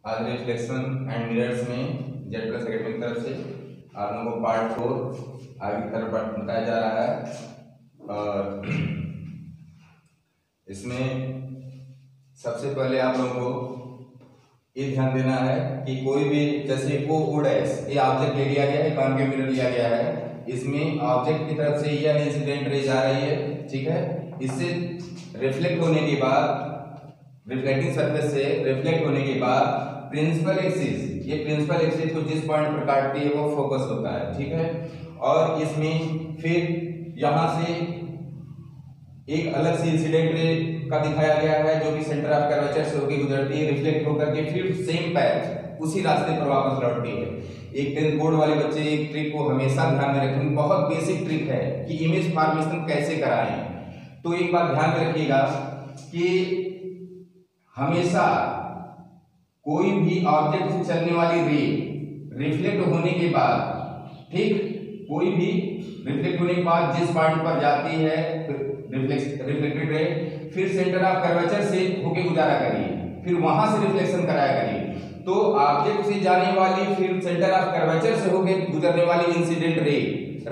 आज reflection and mirrors में Z plus academic तरफ से आप लोगों को पार्ट 4 आगे की तरफ बताया जा रहा है। और इसमें सबसे पहले आप लोगों को ये ध्यान देना है कि कोई भी जैसे ओ डैश ये ऑब्जेक्ट ले लिया गया है, कॉन्केव मिरर लिया गया है, इसमें ऑब्जेक्ट की तरफ से यह इंसिडेंट रेज आ रही है, ठीक है। इससे रिफ्लेक्ट होने के बाद रिफ्लेक्टिंग सरफेस से रिफ्लेक्ट होने के बाद प्रिंसिपल एक्सिस, ये प्रिंसिपल एक्सिस को जिस पॉइंट पर काटती है वो फोकस होता है, ठीक है। और इसमें फिर यहां से एक अलग सी इंसिडेंट रे का दिखाया गया है जो कि सेंटर ऑफ कर्वेचर से होकर गुजरती है, रिफ्लेक्ट होकर के फिर सेम पैथ उसी रास्ते पर वापस लौटती है। एक 10th बोर्ड वाले बच्चे एक ट्रिक को हमेशा ध्यान में रखेंगे, बहुत बेसिक ट्रिक है कि इमेज फॉर्मेशन कैसे कराएं। तो एक बात ध्यान में रखिएगा कि हमेशा कोई भी ऑब्जेक्ट से चलने वाली रे रिफ्लेक्ट होने के बाद, ठीक, कोई भी रिफ्लेक्ट होने के बाद जिस पॉइंट पर जाती है रिफ्लेक्टेड रे, फिर सेंटर ऑफ कर्वेचर से होके गुजारा करिए, फिर वहां से रिफ्लेक्शन कराया करिए। तो ऑब्जेक्ट से जाने वाली फिर सेंटर ऑफ कर्वेचर से होके गुजरने वाली इंसिडेंट रे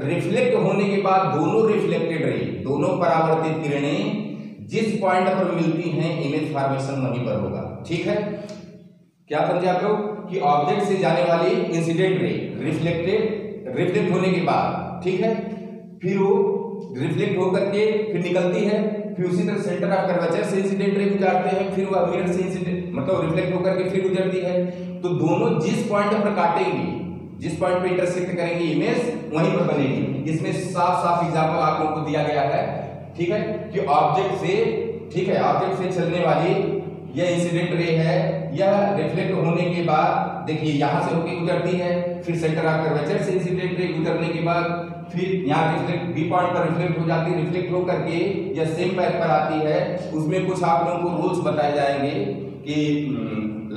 रिफ्लेक्ट होने के बाद दोनों रिफ्लेक्टेड रे, दोनों परावर्तित किरणें जिस पॉइंट पर मिलती हैं इमेज फॉर्मेशन वहीं पर होगा, ठीक है। क्या समझे आप लोग कि ऑब्जेक्ट से जाने वाली इंसिडेंट रे रिफ्लेक्ट होने के बाद, ठीक है, फिर वो रिफ्लेक्ट होकर के फिर निकलती है, फिर उसी तरह सेंटर ऑफ कर्वेचर से इंसिडेंट रे गुजरते हैं, फिर वह मिरर से इंसिडेंट मतलब रिफ्लेक्ट होकर के फिर गुजरती है। तो दोनों जिस पॉइंट पर काटेंगी, जिस पॉइंट पे इंटरसेक्ट करेंगी इमेज वहीं पर बनेगी। इसमें साफ साफ एग्जांपल आप लोगों को दिया गया है, ठीक है, कि ऑब्जेक्ट से, ठीक है, ऑब्जेक्ट से चलने वाली यह इंसिडेंट रे है, यह रिफ्लेक्ट होने के बाद देखिए यहां से होकर गुजरती है, फिर सेंटर ऑफ कर्वेचर से इंसिडेंट रे गुजरने के बाद फिर यहाँ रिफ्लेक्ट बी पॉइंट पर रिफ्लेक्ट हो जाती है, रिफ्लेक्ट होकर के यह सेम पैथ पर आती है। उसमें कुछ आप लोगों को रूल्स बताए जाएंगे कि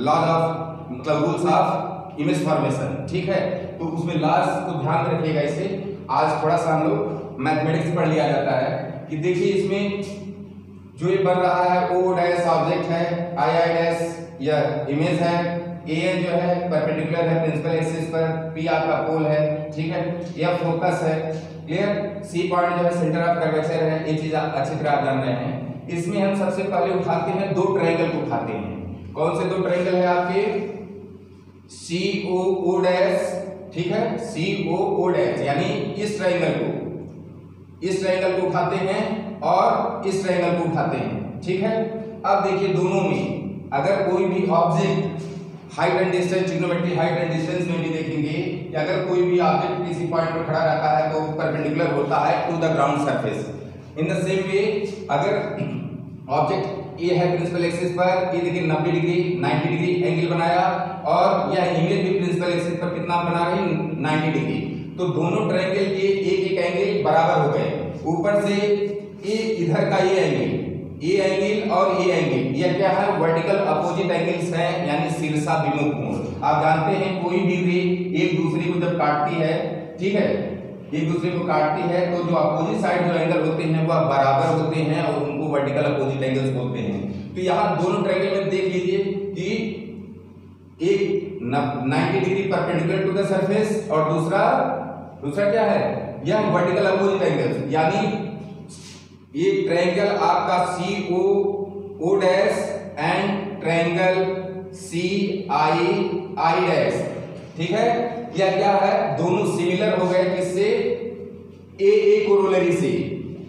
लॉज ऑफ मतलब रूल्स ऑफ इमेज फॉर्मेशन, ठीक है। तो उसमें लॉज को ध्यान में रखिएगा। इसे आज थोड़ा सा हम लोग मैथमेटिक्स पढ़ लिया जाता है कि देखिए इसमें जो ये बन रहा है ओ डैश ऑब्जेक्ट है, आई डैश यह इमेज है, ए जो है परपेंडिकुलर है प्रिंसिपल एक्सिस पर, पी आपका पोल है, ठीक है, यह फोकस है, क्लियर। सी पॉइंट जो है सेंटर ऑफ कर्वेचर है, ये चीज आप अच्छी तरह जान रहे हैं। इसमें हम सबसे पहले उठाते हैं दो ट्रायंगल को उठाते हैं। कौन से दो ट्रायंगल है आपके? सी ओ डैश, ठीक है, सी ओ डैश, यानी इस ट्रायंगल को उठाते हैं और इस ट्रायंगल को उठाते हैं, ठीक है। अब देखिए दोनों में अगर कोई भी object height and distance, trigonometry height and distance में भी देखेंगे कि अगर कोई भी ऑब्जेक्ट किसी पॉइंट पर खड़ा रहता है तो परपेंडिकुलर होता है to the ground surface. In the same way अगर ऑब्जेक्ट ये है प्रिंसिपल एक्सिस पर, ये देखिए 90 डिग्री 90 डिग्री एंगल बनाया और यह इमेज भी प्रिंसिपल एक्सिस पर कितना बना रही है 90 डिग्री। तो दोनों ट्रायंगल के एक एक एंगल बराबर हो गए। ऊपर से ये इधर का ये एंगल और ये एंगल, यह क्या है? वर्टिकल अपोजिट एंगल्स हैं, यानी शीर्षा विमुख कोण। आप जानते हैं कोई भी रे एक दूसरे को जब काटती है, ठीक है, एक दूसरे को काटती है तो जो अपोजिट साइड जो एंगल होते हैं वह बराबर होते हैं और उनको वर्टिकल अपोजिट एंगल्स बोलते हैं। तो यहाँ दोनों ट्रायंगल में देख लीजिए कि एक 90 degree perpendicular to the surface और दूसरा क्या है? यह वर्टिकल अपोजिट एंगल्स, यानी ये ट्रायंगल आपका C O dash and triangle C I dash, ठीक है। यह क्या है? दोनों सिमिलर हो गए किससे? ए कोरोलरी से,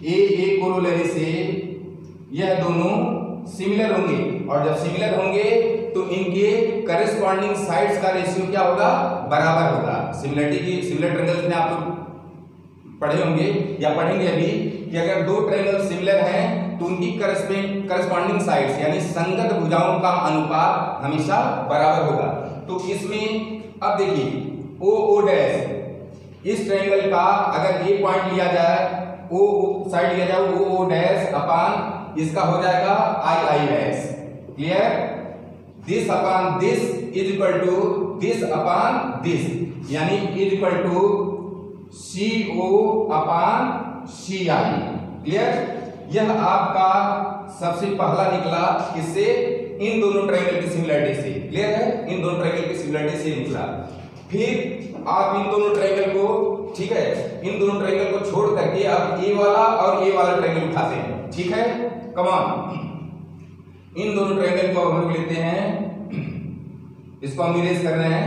ए कोरोलरी से यह दोनों सिमिलर होंगे और जब सिमिलर होंगे तो इनके करस्पॉन्डिंग साइड्स का रेशियो क्या होगा? बराबर होगा। सिमिलर ट्रायंगल्स में आप लोग पढ़े होंगे या पढ़ेंगे अभी कि अगर दो ट्रायंगल सिमिलर हैं तो उनकी करस्पॉन्डिंग साइड्स यानी संगत भुजाओं का अनुपात हमेशा बराबर होगा। तो इसमें अब देखिए ओ डैश, इस ट्रायंगल का अगर ये पॉइंट लिया जाए, ओ साइड लिया जाए ओ डैश अपान इसका हो जाएगा I dash, clear. This upon this is equal to this upon this, यानी is equal to C O upon C I, clear. यह आपका सबसे पहला निकला किससे? इन दोनों ट्रायंगल की सिमिलरिटी से। क्लियर है? इन दोनों ट्रायंगल की सिमिलरिटी से निकला। फिर आप इन दोनों ट्रायंगल को, ठीक है, इन दोनों ट्रायंगल को छोड़ करके आप ए वाला और ए वाला ट्रायंगल उठाते हैं। ठीक है, कम ऑन। इन दोनों ट्रायंगल को हम लेते हैं, इसको हम इरेज कर रहे हैं,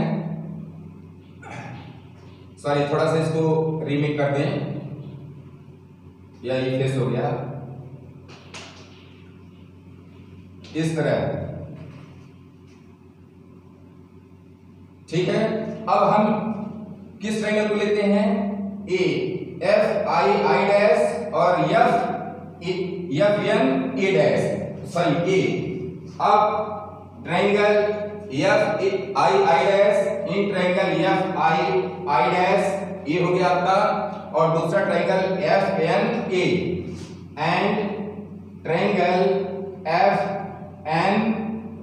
सॉरी थोड़ा सा इसको रीमेक कर दें, या इरेज हो गया इस तरह। ठीक है, अब हम किस ट्रायंगल को लेते हैं? A, F I I dash और F N A dash, sorry A. अब triangle F I I dash in triangle F I I dash, ये हो गया आपका, और दूसरा triangle F N A and triangle F N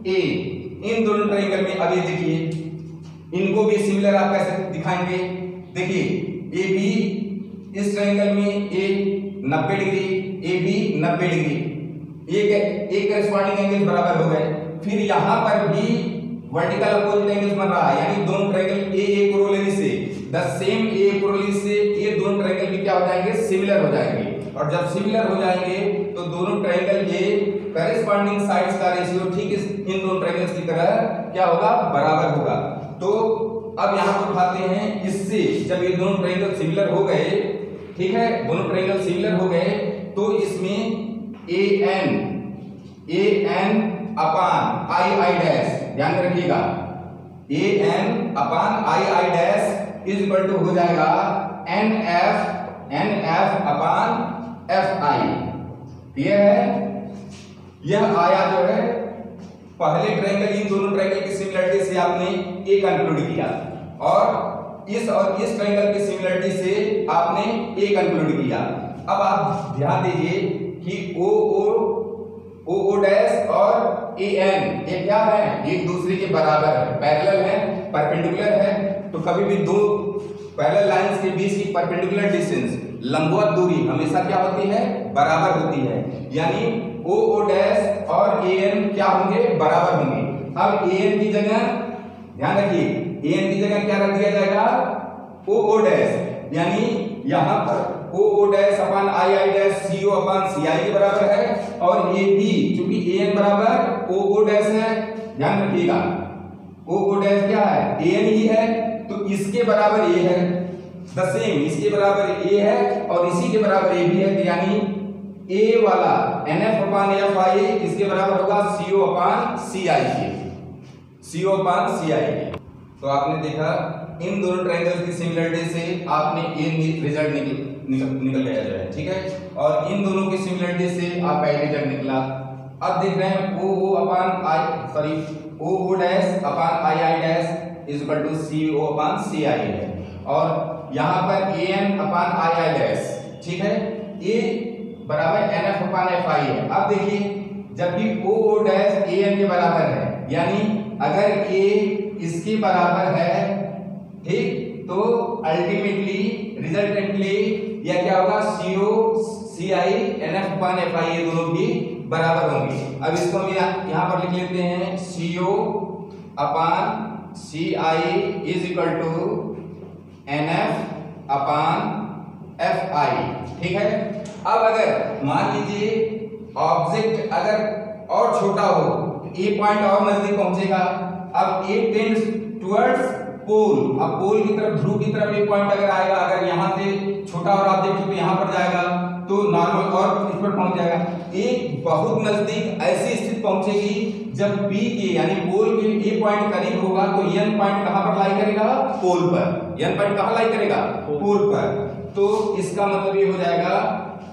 A. इन दोनों ट्रायंगल में अब ये देखिए, इनको भी सिमिलर आप कैसे दिखाएंगे? देखिए ए बी, इस ट्रायंगल में ए 90 डिग्री, ए बी 90 डिग्री, एक करेस्पॉन्डिंग एंगल बराबर हो गए। फिर यहां पर भी वर्टिकल अपोजिट एंगल्स बन रहा है, यानी दोनों ट्रायंगल ए कोरोलरी से, द सेम ए कोरोलरी से ये दोनों ट्रायंगल भी क्या हो जाएंगे? सिमिलर हो जाएंगे। और जब सिमिलर हो जाएंगे तो दोनों ट्रायंगल के करेस्पॉन्डिंग साइड्स का रेशियो ठीक इन दोनों ट्रायंगल्स की तरह क्या होगा? बराबर होगा। तो अब यहां पर उठाते हैं, इससे जब ये दोनों ट्रायंगल सिमिलर हो गए, ठीक है, दोनों ट्रायंगल सिमिलर हो गए, तो इसमें ए N upon I I dash, ध्यान रखिएगा, A N upon I I dash is equal to हो जाएगा N F upon F I. Clear है? यह आया जो है पहले ट्रायंगल, इन दोनों ट्रायंगल की सिमिलरिटी से आपने ए कंक्लूड किया, और इस ट्रायंगल की सिमिलरिटी से आपने ए कंक्लूड किया। अब आप ध्यान दीजिए कि ओ डैश और ए एन ये क्या है? एक दूसरे के बराबर है, पैरेलल है, परपेंडिकुलर है। तो कभी भी दो पैरेलल लाइंस के बीच की परपेंडिकुलर डिस्टेंस, लंबवत दूरी हमेशा क्या होती है? बराबर होती है। यानी ओ डैश और ए एन क्या होंगे? बराबर होंगे। अब ए एन की जगह ध्यान रखिए, ए एन की जगह क्या रख दिया जाएगा? ओ डैश, यानी यहां पर ओ dash upon I I dash C O upon C आई के बराबर है, और ए बी चूंकि ए एन बराबर ओ डैश है, ध्यान रखिएगा, ओ डैश क्या है? ए एन ही है, तो इसके बराबर ए है, द सेम इसके बराबर ए है और इसी के बराबर ए भी है, यानी ए वाला NF अपान एफ आई इसके बराबर होगा CO अपान सी आई के, CO अपान सी आई के। तो आपने देखा इन दोनों ट्रायंगल्स की सिमिलरिटी से आपने ये रिजल्ट निकल गया जो है, ठीक है, और इन दोनों की सिमिलरिटी से आपका ये रिजल्ट निकला। अब देख रहे हैं O upon I, sorry O dash upon I I dash is equal to CO upon C I है, और यहाँ पर AN upon I I dash, ठीक है, ये बराबर NF अपान FI है। अब देखिए जब भी O डैश AN के बराबर है, यानी अगर A इसके बराबर है, ठीक, तो अल्टीमेटली रिजल्टेंटली यह क्या होगा? CO CI NF upon FI ये दोनों भी बराबर होंगे। अब इसको हम यहाँ पर लिख लेते हैं, CO upon CI is equal to NF upon FI, ठीक है। अब अगर मान लीजिए ऑब्जेक्ट अगर और छोटा हो तो ए पॉइंट और नजदीक पहुंचेगा। अब ए टेंड्स टुवर्ड्स पोल, अब पोल की तरफ, ध्रुव की तरफ ए पॉइंट अगर आएगा, अगर यहां से छोटा और ऑब्जेक्ट तो यहां पर जाएगा तो नॉर्मल और इस पर पहुंच जाएगा। एक बहुत नजदीक ऐसी स्थिति पहुंचेगी जब बी के यानी पोल के ए पॉइंट करीब होगा तो एन पॉइंट कहां पर लाई करेगा? पोल पर। एन पॉइंट कहां लाई करेगा? पोल पर। तो इसका मतलब ये हो जाएगा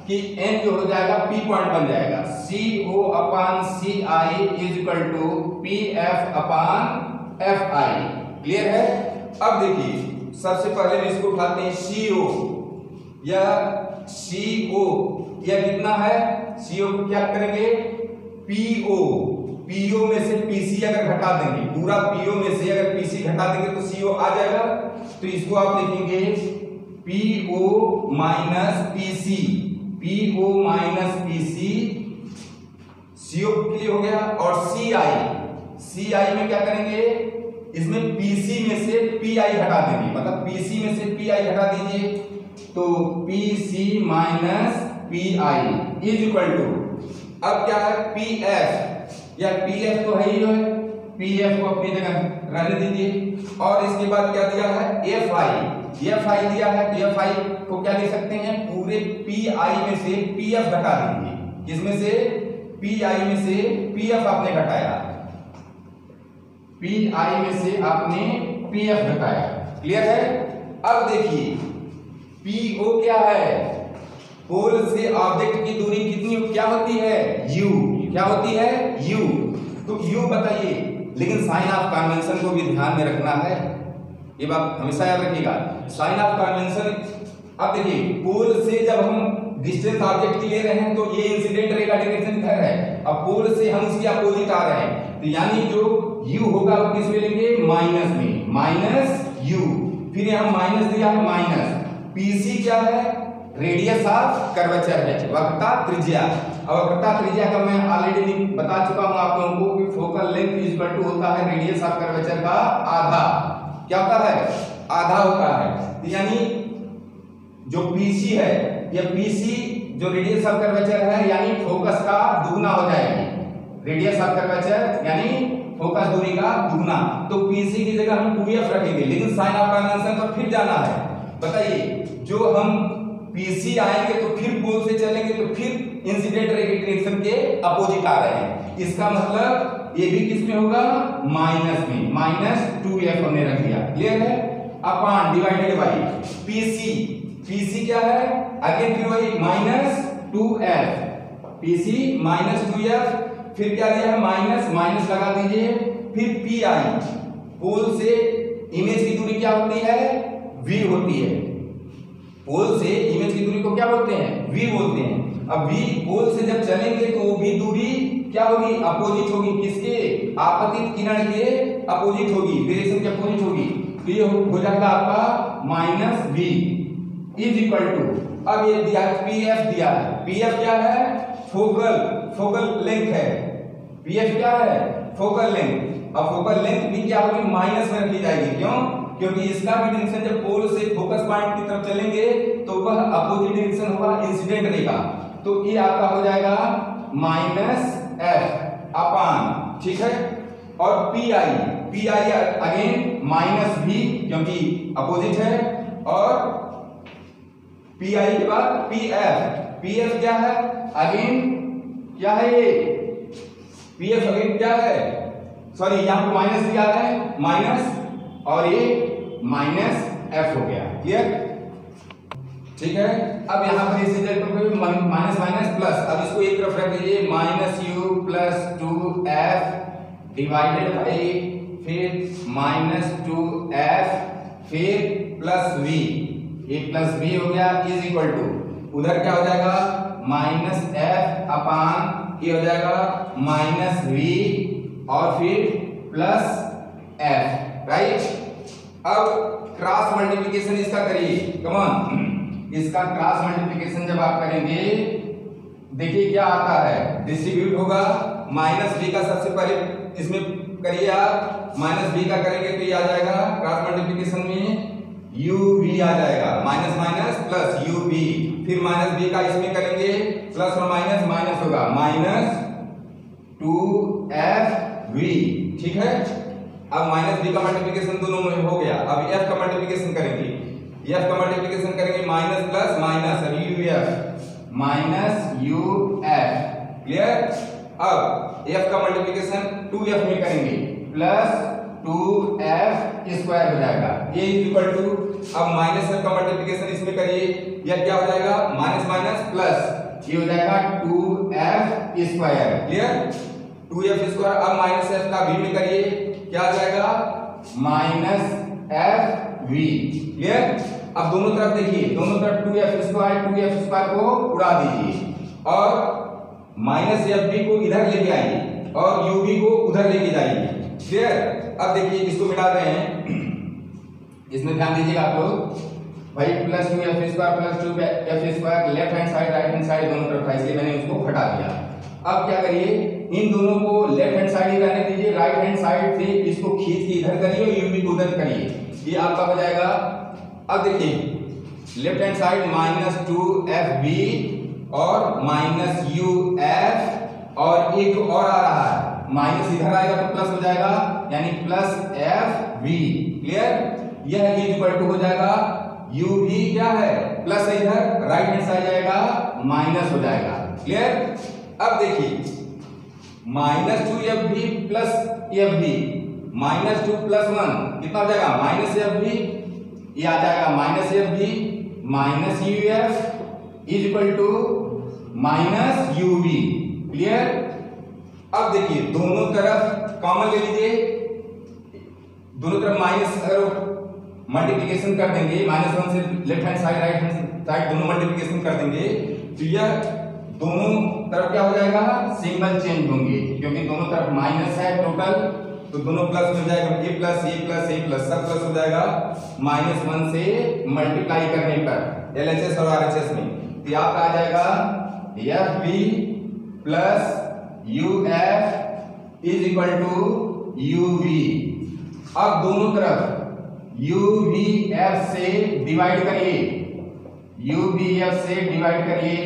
कि n जो हो जाएगा p पॉइंट बन जाएगा, CO upon CI is equal to PF upon FI। Clear है? अब देखिए सबसे पहले हम इसको उठाते हैं CO, या CO यह कितना है? CO को क्या करेंगे? PO में से PC अगर घटा देंगे, पूरा PO में से अगर PC घटा देंगे तो CO आ जाएगा। तो इसको आप लिखेंगे PO minus PC, PO minus PC CO के लिए हो गया, और CI में क्या करेंगे, इसमें PC में से PI हटा देंगे, मतलब PC में से PI हटा दीजिए, तो PC minus PI is equal to, अब क्या है PF, या PF तो है ही है, PF को अपनी जगह रहने दीजिए, और इसके बाद क्या दिया है FI दिया है, तो FI को क्या लिख सकते हैं, पूरे PI में से PF घटा दीजिए, इसमें से PI में से PF आपने घटाया, PI में से आपने PF घटाया, क्लियर है। अब देखिए PO क्या है, पोल से ऑब्जेक्ट की दूरी कितनी क्या होती है, U, क्या होती है U, तो U बताइए, लेकिन साइन ऑफ कन्वेंशन को भी ध्यान में रखना है, ये बात हमेशा याद रखिएगा, साइन ऑफ कन्वेंशन। अब देखिए पोल से जब हम डिस्टेंस ऑब्जेक्ट की ले रहे हैं तो ये इंसिडेंट रे का डायरेक्शन इधर है, अब पोल से हम उसकी अपोजिट आ रहे हैं, तो यानी जो U होगा वो किस में लेंगे, माइनस में, माइनस U, फिर यहां माइनस दिया है, माइनस PC क्या है, रेडियस ऑफ कर्वेचर है, वक्रता त्रिज्या, और वक्रता त्रिज्या का मैं ऑलरेडी बता चुका हूं आप लोगों को कि focal length is equal to होता है रेडियस ऑफ कर्वेचर का आधा, क्या होता है, आधा होता है, तो यानी जो PC है, या PC जो रेडियस ऑफ कर्वेचर है, यानी फोकस का दुगना हो जाएगी, रेडियस ऑफ कर्वेचर यानी फोकस दूरी का दुगना, तो PC की जगह हम 2F रखेंगे, लेकिन साइन ऑफ कन्वेंशन पर फिर जाना है, बताइए जो हम PC आएंगे तो फिर पोल से चलेंगे तो फिर इंसिडेंट रे के डायरेक्शन के अपोजिट आ रहे हैं, इसका मतलब ये भी किस में होगा, माइनस में, माइनस 2F हमने रख दिया, क्लियर है, अपॉन डिवाइडेड बाई PC क्या है, आगे फिर वही minus 2F, PC minus 2F, फिर क्या दिया है, माइनस माइनस लगा दीजिए, फिर PI, पोल से इमेज की दूरी क्या होती है, V होती है, पोल से इमेज की दूरी को क्या बोलते हैं, V बोलते हैं, अब V पोल से जब चलेंगे तो वो भी दूरी क्या होगी, अपोजिट होगी, किसके, आपतित किरण के अपोजिट होगी, डायरेक्शन के अपोजिट होगी, तो ये हो जाएगा आपका minus V is equal to, अब ये दिया PF दिया है, PF क्या है, फोकल लेंथ है, PF क्या है, फोकल लेंथ, अब फोकल लेंथ भी क्या होगी, माइनस में रखी जाएगी, क्यों, क्योंकि इसका भी डायरेक्शन जब पोल से फोकस पॉइंट की तरफ चलेंगे तो वह अपोजिट डायरेक्शन होगा इंसिडेंट रे का, तो ये आपका हो जाएगा माइनस F अपॉन, ठीक है, और PI अगेन माइनस V क्योंकि अपोजिट है, और PI के बाद PF क्या है, अगेन क्या है ये, PF अगेन क्या है, सॉरी यहां पर माइनस भी आ रहा है, माइनस, और ये माइनस F हो गया, क्लियर, ठीक है। अब यहां पर इस रिजल्ट को माइनस माइनस प्लस, अब इसको एक तरफ रख दीजिए, minus U plus 2F divided by, फिर माइनस 2F, फिर प्लस V, ये प्लस V हो गया, इज इक्वल टू, उधर क्या हो जाएगा, माइनस F अपॉन, ये हो जाएगा माइनस V, और फिर प्लस F, राइट। अब क्रॉस मल्टीप्लिकेशन इसका करिए, कम ऑन, इसका क्रॉस मल्टीप्लिकेशन जब आप करेंगे, देखिए क्या आता है, डिस्ट्रीब्यूट होगा, माइनस V का सबसे पहले इसमें करिए आप, माइनस V का करेंगे तो ये आ जाएगा क्रॉस मल्टीप्लिकेशन में UV आ जाएगा, माइनस माइनस प्लस UV, फिर माइनस V का इसमें करेंगे, प्लस और माइनस माइनस होगा, माइनस 2FV, ठीक है। अब माइनस V का मल्टीप्लिकेशन दोनों में हो गया, अब F का मल्टीप्लिकेशन करेंगे, F का मल्टीप्लिकेशन करेंगे, माइनस प्लस माइनस, अब UF माइनस UF, क्लियर। अब F का मल्टीप्लिकेशन 2F में करेंगे, प्लस 2F स्क्वायर हो जाएगा, ये इक्वल टू, अब माइनस F का मल्टीप्लिकेशन इसमें करिए, यह क्या हो जाएगा, माइनस माइनस प्लस, ये हो जाएगा 2F square, clear, 2F square. अब माइनस F का V में करिए, क्या आ जाएगा, माइनस FV, क्लियर। अब दोनों तरफ देखिए, दोनों तरफ 2F स्क्वायर को उड़ा दीजिए, और माइनस FV को इधर लेके आइए, और UV को उधर लेके जाइए, क्लियर। अब देखिए इसको मिटा रहे हैं, इसमें ध्यान दीजिएगा आप लोग, भाई plus 2F square plus 2F square left hand side right hand side दोनों तरफ था, इसलिए मैंने उसको हटा दिया। अब क्या करिए, इन दोनों को लेफ्ट हैंड साइड ही रहने दीजिए, राइट हैंड साइड से इसको खींच के इधर करिए और यूवी को उधर करिए, ये आपका हो जाएगा। अब देखिए लेफ्ट हैंड साइड -2FV और -UF और एक और आ रहा है, माइनस इधर आएगा तो प्लस हो जाएगा, यानी +FV। क्लियर? यह इक्वल टू हो जाएगा UV क्या है प्लस है, इधर राइट हैंड साइड जाएगा माइनस हो जाएगा। क्लियर? अब देखिए -2FV प्लस FV, -2 + 1 कितना हो जाएगा -FV, ये आ जाएगा -FV -UF is equal to -UV। Clear? अब देखिए दोनों तरफ कॉमन ले लीजिए, दोनों तरफ माइनस अगर मल्टीप्लिकेशन कर देंगे, -1 से left hand side right hand side दोनों मल्टीप्लिकेशन कर देंगे तो यह दोनों तरफ क्या हो जाएगा, सिंबल चेंज होंगे, क्योंकि दोनों तरफ माइनस है टोटल, तो दोनों प्लस हो जाएगा, a प्लस सब प्लस हो जाएगा -1 से मल्टीप्लाई करने पर LHS और RHS में, तो आपका आ जाएगा FV plus UF is equal to UV। अब दोनों तरफ UVF से डिवाइड करिए, UVF से डिवाइड करिए,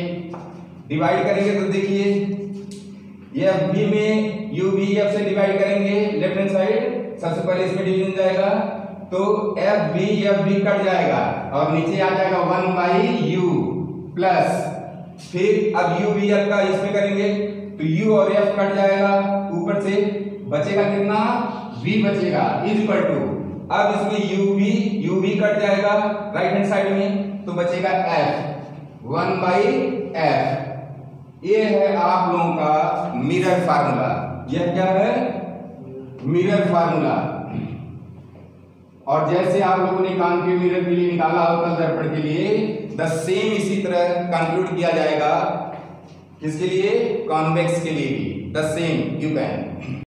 डिवाइड करेंगे तो देखिए FV में UVF से डिवाइड करेंगे लेफ्ट हैंड साइड, सबसे पहले इसमें डिवीजन जाएगा तो FV कट जाएगा और नीचे आ जाएगा 1/U प्लस, फिर अब UVF का इसमें करेंगे तो U और F कट जाएगा, ऊपर से बचेगा कितना V बचेगा इज इक्वल टू, अब इसमें UV कट जाएगा राइट हैंड साइड में तो बचेगा F 1/F। ये है आप लोगों का मिरर फार्मूला, यह क्या है मिरर फार्मूला। और जैसे आप लोगों ने कॉन्केव मिरर के लिए निकाला होता दर्पण के लिए, द सेम इसी तरह कंक्लूड किया जाएगा किसके लिए, कॉन्वेक्स के लिए भी द सेम यू कैन।